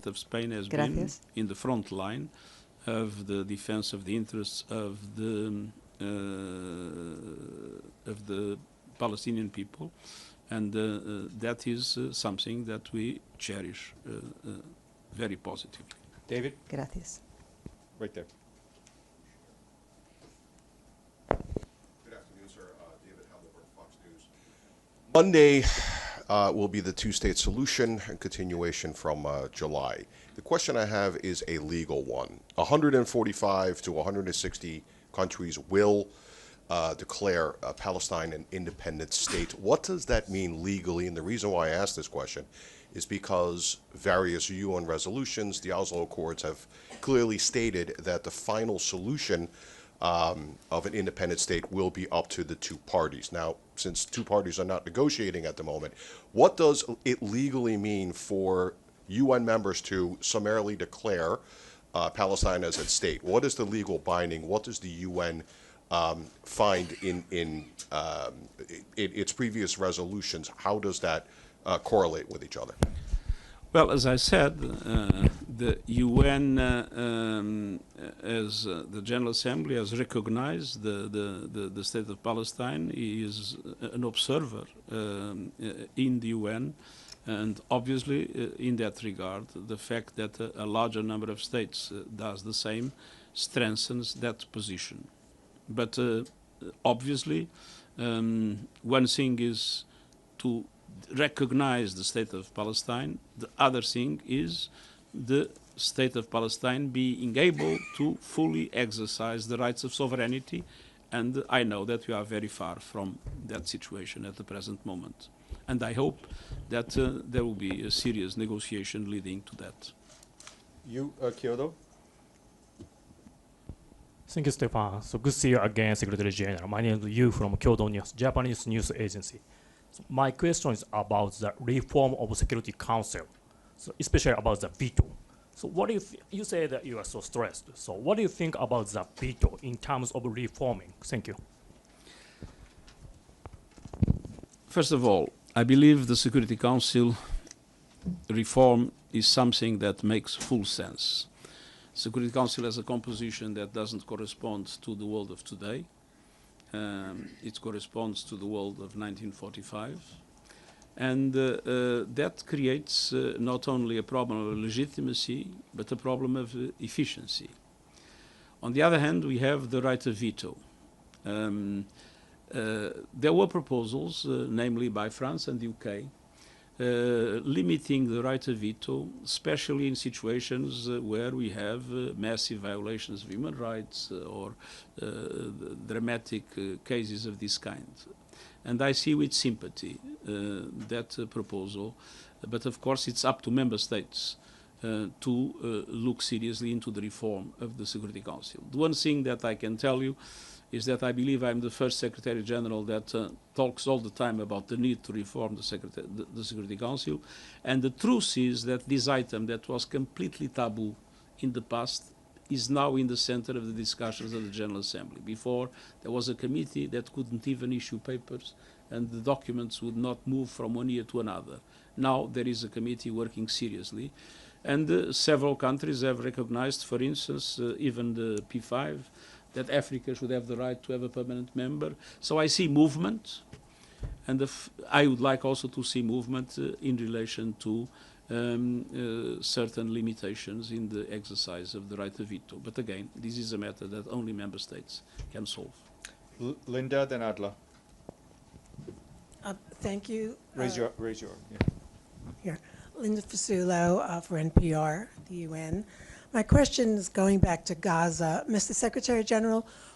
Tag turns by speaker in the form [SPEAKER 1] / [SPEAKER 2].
[SPEAKER 1] state of Spain has
[SPEAKER 2] Gracias.
[SPEAKER 1] been in the front line of the defense of the interests of the Palestinian people, and that is something that we cherish very positively.
[SPEAKER 3] David?
[SPEAKER 2] Gracias.
[SPEAKER 3] Right there.
[SPEAKER 4] Good afternoon, sir. David Halliburton, Fox News. Monday will be the two-state solution and continuation from July. The question I have is a legal one. 145 to 160 countries will declare Palestine an independent state. What does that mean legally? And the reason why I ask this question is because various UN resolutions, the Oslo Accords, have clearly stated that the final solution of an independent state will be up to the two parties. Now, since two parties are not negotiating at the moment, what does it legally mean for UN members to summarily declare Palestine as a state? What is the legal binding? What does the UN find in its previous resolutions? How does that correlate with each other?
[SPEAKER 1] Well, as I said, the UN, as the General Assembly, has recognized the state of Palestine. He is an observer in the UN, and obviously, in that regard, the fact that a larger number of states does the same strengthens that position. But obviously, one thing is to recognize the state of Palestine. The other thing is the state of Palestine being able to fully exercise the rights of sovereignty, and I know that we are very far from that situation at the present moment. And I hope that there will be a serious negotiation leading to that.
[SPEAKER 3] You, Kyoto?
[SPEAKER 5] Thank you, Stefan. So good to see you again, Secretary General. My name is Yu from Kyodo News, Japanese news agency. So my question is about the reform of Security Council, so especially about the veto. So what do you say that you are so stressed. So what do you think about the veto in terms of reforming? Thank you.
[SPEAKER 1] First of all, I believe the Security Council reform is something that makes full sense. Security Council has a composition that doesn't correspond to the world of today. It corresponds to the world of 1945. And that creates not only a problem of legitimacy, but a problem of efficiency. On the other hand, we have the right of veto. There were proposals, namely by France and the UK, limiting the right of veto, especially in situations where we have massive violations of human rights or dramatic cases of this kind. And I see with sympathy that proposal, but of course it's up to member states to look seriously into the reform of the Security Council. The one thing that I can tell you is that I believe I'm the first Secretary General that talks all the time about the need to reform the Security Council. And the truth is that this item that was completely taboo in the past is now in the center of the discussions of the General Assembly. Before, there was a committee that couldn't even issue papers, and the documents would not move from one year to another. Now there is a committee working seriously. And several countries have recognized, for instance, even the P5, that Africa should have the right to have a permanent member. So I see movement, and I would like also to see movement in relation to certain limitations in the exercise of the right of veto. But again, this is a matter that only member states can solve.
[SPEAKER 3] Linda, then Adla.
[SPEAKER 6] Thank you.
[SPEAKER 3] Raise your. Yeah.
[SPEAKER 6] Here. Linda Fasulo for NPR, the UN. My question is going back to Gaza. Mr. Secretary General,